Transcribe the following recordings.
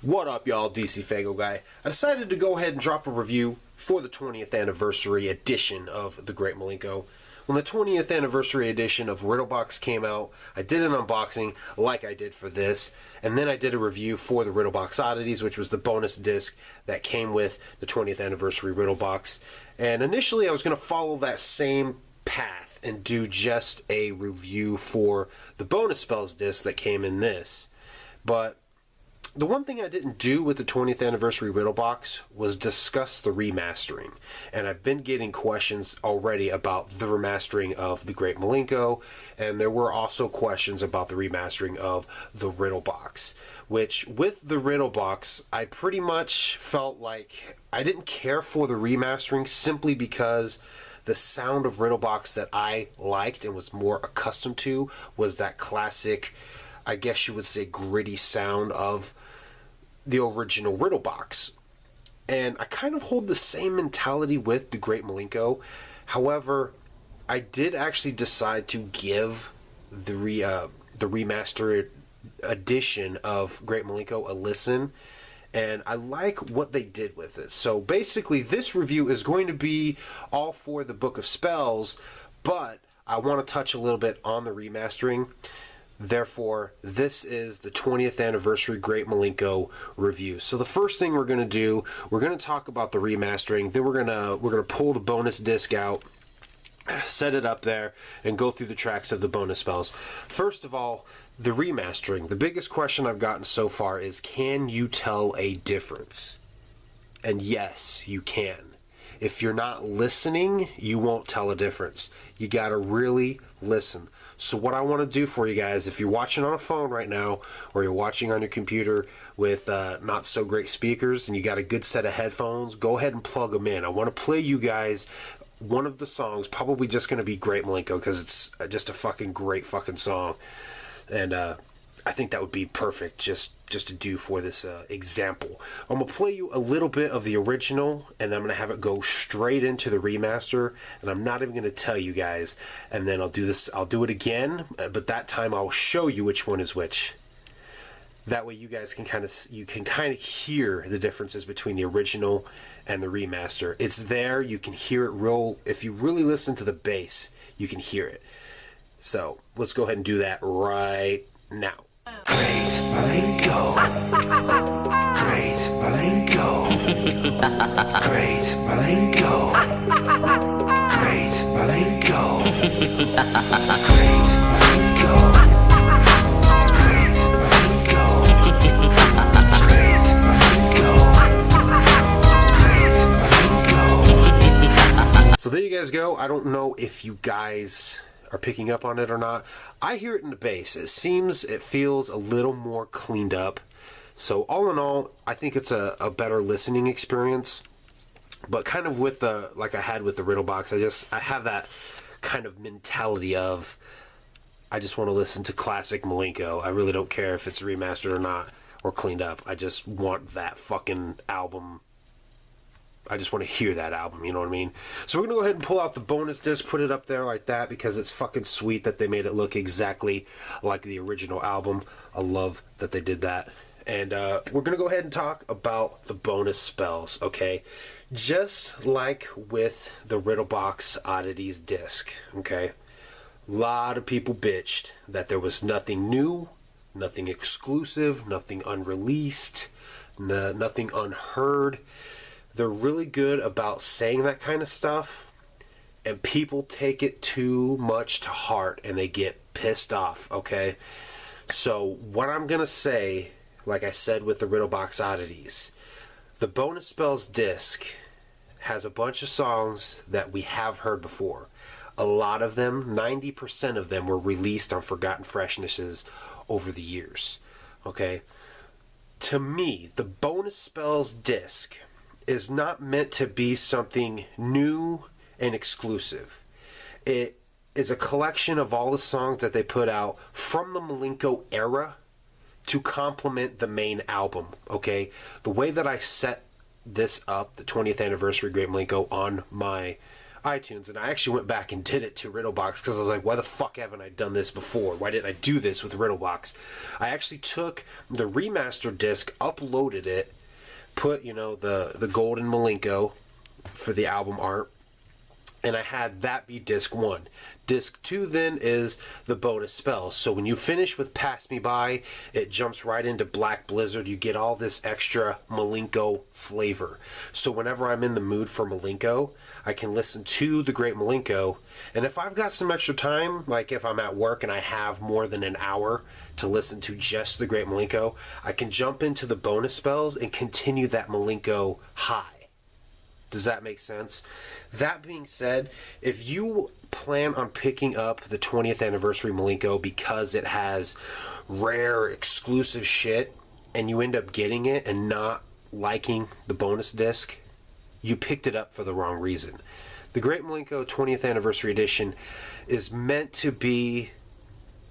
What up, y'all? DCFAYGOGUY. I decided to go ahead and drop a review for the 20th anniversary edition of The Great Milenko. When the 20th anniversary edition of Riddlebox came out, I did an unboxing like I did for this, and then I did a review for the Riddlebox Oddities, which was the bonus disc that came with the 20th anniversary Riddlebox. And initially I was going to follow that same path and do just a review for the bonus spells disc that came in this. But the one thing I didn't do with the 20th anniversary Riddlebox was discuss the remastering. And I've been getting questions already about the remastering of the Great Milenko, and there were also questions about the remastering of the Riddlebox. Which, with the Riddlebox, I pretty much felt like I didn't care for the remastering simply because the sound of Riddlebox that I liked and was more accustomed to was that classic, I guess you would say, gritty sound of the original Riddlebox. And I kind of hold the same mentality with the Great Milenko. However, I did actually decide to give the remastered edition of Great Milenko a listen, and I like what they did with it. So basically this review is going to be all for the Book of Spells, but I want to touch a little bit on the remastering. Therefore, this is the 20th anniversary Great Milenko review. So the first thing we're going to do, we're going to talk about the remastering. Then we're going to pull the bonus disc out, set it up there, and go through the tracks of the bonus spells. First of all, the remastering. The biggest question I've gotten so far is, can you tell a difference? And yes, you can. If you're not listening, you won't tell a difference. You got to really listen. So what I want to do for you guys, if you're watching on a phone right now, or you're watching on your computer with not so great speakers, and you got a good set of headphones, go ahead and plug them in. I want to play you guys one of the songs, probably just going to be Great Milenko, because it's just a fucking great fucking song. And I think that would be perfect just to do for this example. I'm going to play you a little bit of the original, and then I'm going to have it go straight into the remaster, and I'm not even going to tell you guys. And then I'll do it again, but that time I'll show you which one is which. That way you guys can kind of hear the differences between the original and the remaster. It's there, you can hear it if you really listen to the bass, you can hear it. So let's go ahead and do that right now. Great Milenko. Great Milenko. Great Milenko. Great Milenko. Great Milenko. Great Milenko. Great Milenko. Great Milenko. So there you guys go. I don't know if you guys are picking up on it or not. I hear it in the bass. It feels a little more cleaned up. So all in all, I think it's a better listening experience. But kind of with like I had with the Riddlebox, I have that kind of mentality of, I just want to listen to classic Milenko. I really don't care if it's remastered or not, or cleaned up. I just want that fucking album. I just want to hear that album, you know what I mean? So we're going to go ahead and pull out the bonus disc, put it up there like that, because it's fucking sweet that they made it look exactly like the original album. I love that they did that. And we're going to go ahead and talk about the bonus spells, okay? Just like with the Riddlebox Oddities disc, okay? A lot of people bitched that there was nothing new, nothing exclusive, nothing unreleased, nothing unheard. They're really good about saying that kind of stuff, and people take it too much to heart and they get pissed off, okay? So what I'm going to say, like I said with the Riddlebox Oddities, the bonus spells disc has a bunch of songs that we have heard before. A lot of them, 90% of them, were released on Forgotten Freshnesses over the years, okay? To me, the bonus spells disc is not meant to be something new and exclusive. It is a collection of all the songs that they put out from the Milenko era to complement the main album, okay? The way that I set this up, the 20th anniversary Great Milenko, on my iTunes, and I actually went back and did it to Riddlebox because I was like, why the fuck haven't I done this before? Why didn't I do this with Riddlebox? I actually took the remastered disc, uploaded it, put, you know, the golden Milenko for the album art, and I had that be disc 1. Disc 2 then is the bonus spells. So when you finish with Pass Me By, it jumps right into Black Blizzard. You get all this extra Milenko flavor. So whenever I'm in the mood for Milenko, I can listen to the Great Milenko. And if I've got some extra time, like if I'm at work and I have more than an hour to listen to just the Great Milenko, I can jump into the bonus spells and continue that Milenko high. Does that make sense? That being said, if you plan on picking up the 20th anniversary Milenko because it has rare exclusive shit and you end up getting it and not liking the bonus disc, you picked it up for the wrong reason. The Great Milenko 20th anniversary edition is meant to be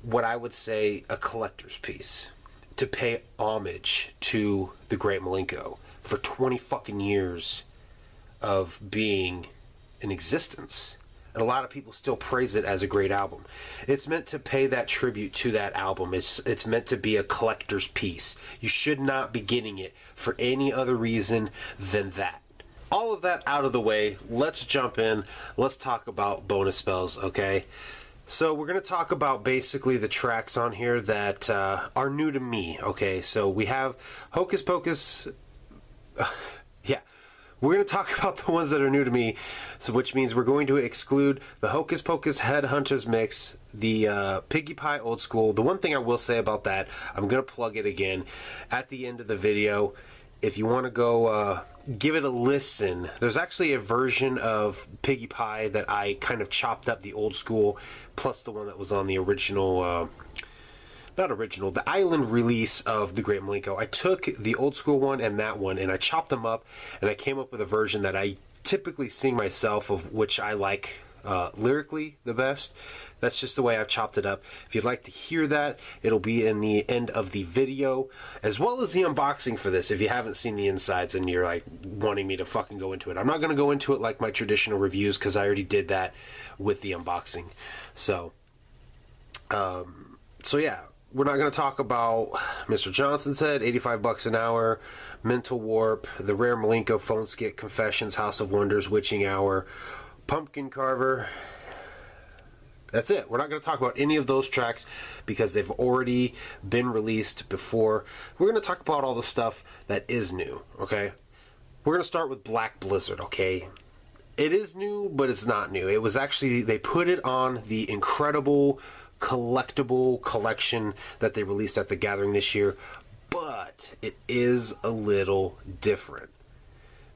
what I would say a collector's piece, to pay homage to the Great Milenko for 20 fucking years of being in existence. And a lot of people still praise it as a great album. It's meant to pay that tribute to that album. It's meant to be a collector's piece. You should not be getting it for any other reason than that. All of that out of the way, let's jump in. Let's talk about bonus spells, okay? So we're going to talk about basically the tracks on here that are new to me, okay? So we have Hocus Pocus... yeah. We're going to talk about the ones that are new to me, so which means we're going to exclude the Hocus Pocus Headhunters mix, the Piggy Pie Old School. The one thing I will say about that, I'm going to plug it again at the end of the video. If you want to go give it a listen, there's actually a version of Piggy Pie that I kind of chopped up, the old school, plus the one that was on the original... the island release of the Great Milenko. I took the old school one and that one and I chopped them up and I came up with a version that I typically sing myself, of which I like lyrically the best. That's just the way I've chopped it up. If you'd like to hear that, it'll be in the end of the video, as well as the unboxing for this if you haven't seen the insides and you're like wanting me to fucking go into it. I'm not going to go into it like my traditional reviews because I already did that with the unboxing. So yeah. We're not going to talk about Mr. Johnson's Head, $85 an hour, Mental Warp, The Rare Milenko Phone Skit, Confessions, House of Wonders, Witching Hour, Pumpkin Carver. That's it. We're not going to talk about any of those tracks because they've already been released before. We're going to talk about all the stuff that is new, okay? We're going to start with Black Blizzard, okay? It is new, but it's not new. It was actually, they put it on the incredible collectible collection that they released at the Gathering this year, but it is a little different.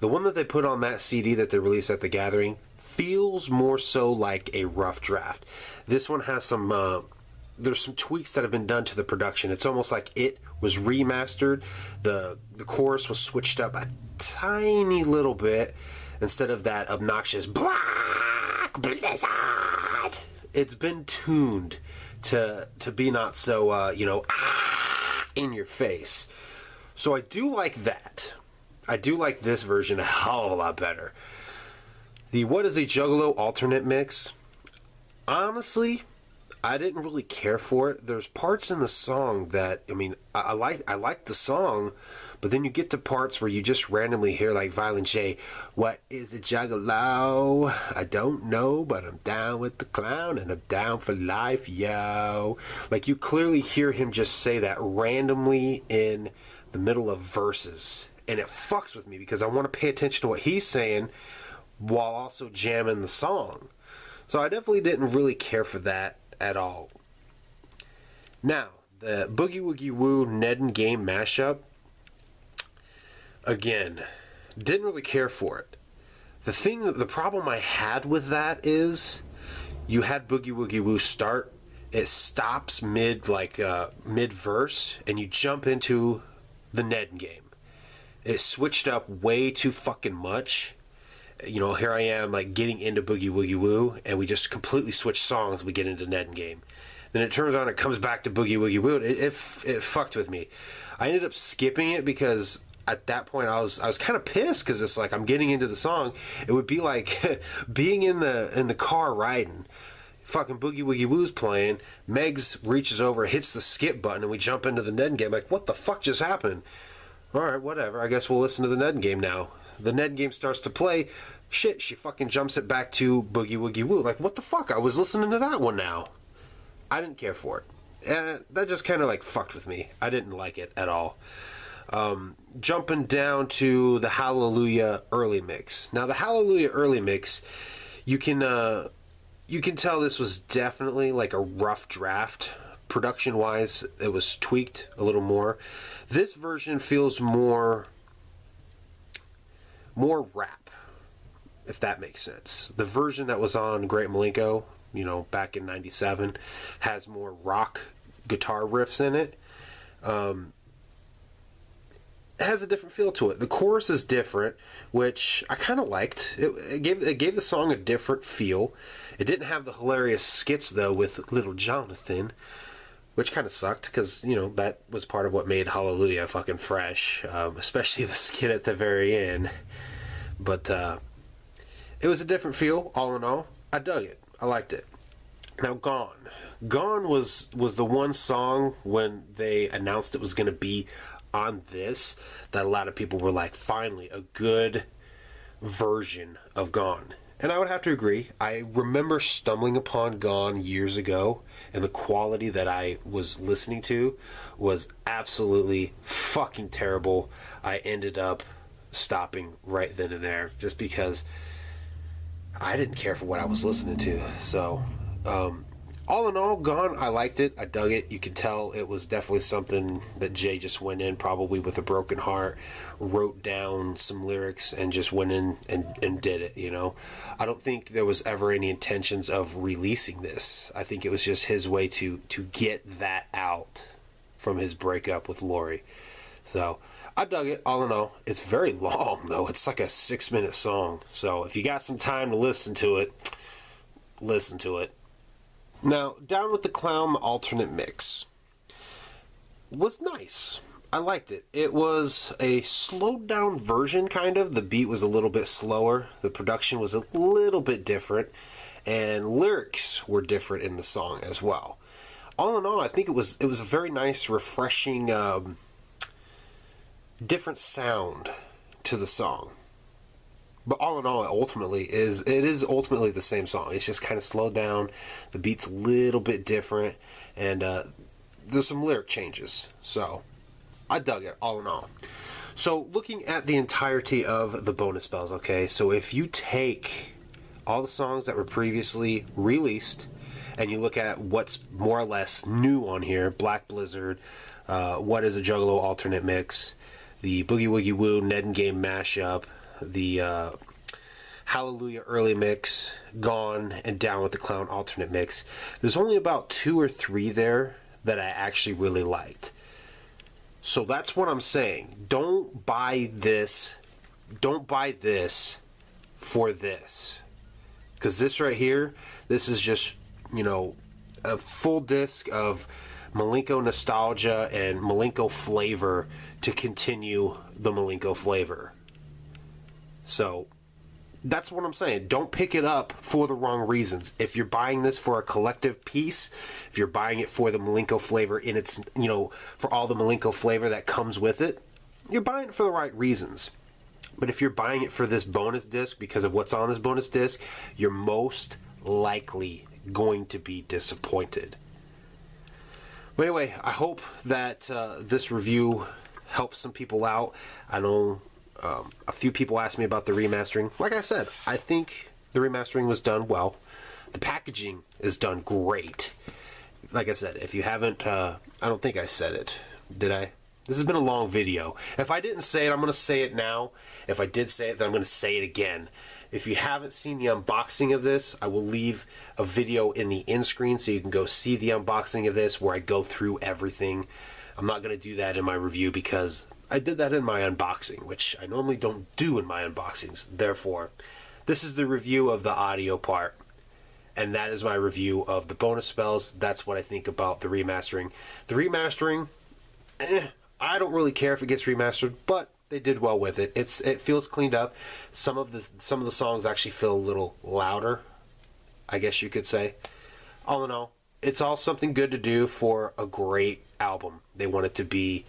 The one that they put on that CD that they released at the Gathering feels more so like a rough draft. This one has some there's some tweaks that have been done to the production. It's almost like it was remastered. The chorus was switched up a tiny little bit instead of that obnoxious Black Blizzard. It's been tuned to be not so, in your face. So I do like that. I do like this version a hell of a lot better. The What is a Juggalo alternate mix, honestly, I didn't really care for it. There's parts in the song that, I like the song, but then you get to parts where you just randomly hear like Violent J, what is a juggalo? I don't know, but I'm down with the clown and I'm down for life, yo. Like you clearly hear him just say that randomly in the middle of verses. And it fucks with me because I want to pay attention to what he's saying while also jamming the song. So I definitely didn't really care for that at all. Now, the Boogie Woogie Woo Ned and Game mashup, again, didn't really care for it. The problem I had with that is you had Boogie Woogie Woo start, it stops mid verse, and you jump into the Ned Game. It switched up way too fucking much. Here I am like getting into Boogie Woogie Woo, and we just completely switch songs. We get into Ned Game. Then it turns on, it comes back to Boogie Woogie Woo. It fucked with me. I ended up skipping it because at that point I was kind of pissed because it's like I'm getting into the song. It would be like being in the car riding. Fucking Boogie Woogie Woo's playing. Megs reaches over, hits the skip button, and we jump into the Ned game. Like, what the fuck just happened? Alright, whatever. I guess we'll listen to the Ned game now. The Ned game starts to play. Shit, she fucking jumps it back to Boogie Woogie Woo. Like, what the fuck? I was listening to that one now. I didn't care for it. That just kind of like fucked with me. I didn't like it at all. Jumping down to the Hallelujah early mix. Now, the Hallelujah early mix, you can tell this was definitely like a rough draft. Production-wise, it was tweaked a little more. This version feels more rap, if that makes sense. The version that was on Great Milenko, back in '97, has more rock guitar riffs in it. It has a different feel to it. The chorus is different, which I kind of liked. It gave the song a different feel. It didn't have the hilarious skits, though, with Little Jonathan, which kind of sucked, because, that was part of what made Hallelujah fucking fresh, especially the skit at the very end. But it was a different feel, all in all. I dug it. I liked it. Now, Gone. Gone was the one song when they announced it was going to be on this that a lot of people were like, finally, a good version of Gone. And I would have to agree. I remember stumbling upon Gone years ago, and the quality that I was listening to was absolutely fucking terrible. I ended up stopping right then and there just because I didn't care for what I was listening to. So, all in all, Gone, I liked it. I dug it. You could tell it was definitely something that Jay just went in, probably with a broken heart, wrote down some lyrics, and just went in and did it, I don't think there was ever any intentions of releasing this. I think it was just his way to get that out from his breakup with Lori. So, I dug it, all in all. It's very long, though. It's like a 6-minute song. So, if you got some time to listen to it, listen to it. Now, Down with the Clown alternate mix was nice. I liked it. It was a slowed down version, kind of. The beat was a little bit slower. The production was a little bit different. And lyrics were different in the song as well. All in all, I think it was a very nice, refreshing, different sound to the song. But all in all, it is ultimately the same song. It's just kind of slowed down. The beat's a little bit different, and there's some lyric changes. So I dug it, all in all. So looking at the entirety of the bonus spells, okay, so if you take all the songs that were previously released, and you look at what's more or less new on here, Black Blizzard, What is a Juggalo alternate mix, the Boogie Woogie Woo Ned and Game mashup, the Hallelujah early mix, Gone, and Down with the Clown alternate mix. There's only about 2 or 3 there that I actually really liked. So that's what I'm saying. Don't buy this for this. Because this right here, this is just, a full disc of Milenko nostalgia and Milenko flavor to continue the Milenko flavor. So, that's what I'm saying. Don't pick it up for the wrong reasons. If you're buying this for a collective piece, if you're buying it for the Milenko flavor in its, for all the Milenko flavor that comes with it, you're buying it for the right reasons. But if you're buying it for this bonus disc because of what's on this bonus disc, you're most likely going to be disappointed. But anyway, I hope that this review helps some people out. I know a few people asked me about the remastering. Like I said, I think the remastering was done well. The packaging is done great. Like I said, if you haven't, I don't think I said it. Did I? This has been a long video. If I didn't say it, I'm going to say it now. If I did say it, then I'm going to say it again. If you haven't seen the unboxing of this, I will leave a video in the end screen so you can go see the unboxing of this where I go through everything. I'm not going to do that in my review because I did that in my unboxing, which I normally don't do in my unboxings. Therefore, this is the review of the audio part. And that is my review of the bonus spells. That's what I think about the remastering. The remastering, I don't really care if it gets remastered, but they did well with it. It feels cleaned up. Some of the songs actually feel a little louder, I guess you could say. All in all, it's all something good to do for a great album. They want it to be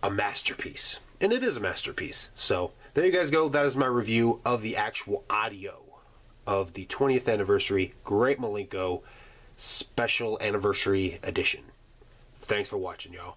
a masterpiece, and it is a masterpiece. So there you guys go. That is my review of the actual audio of the 20th anniversary Great Milenko special anniversary edition. Thanks for watching, y'all.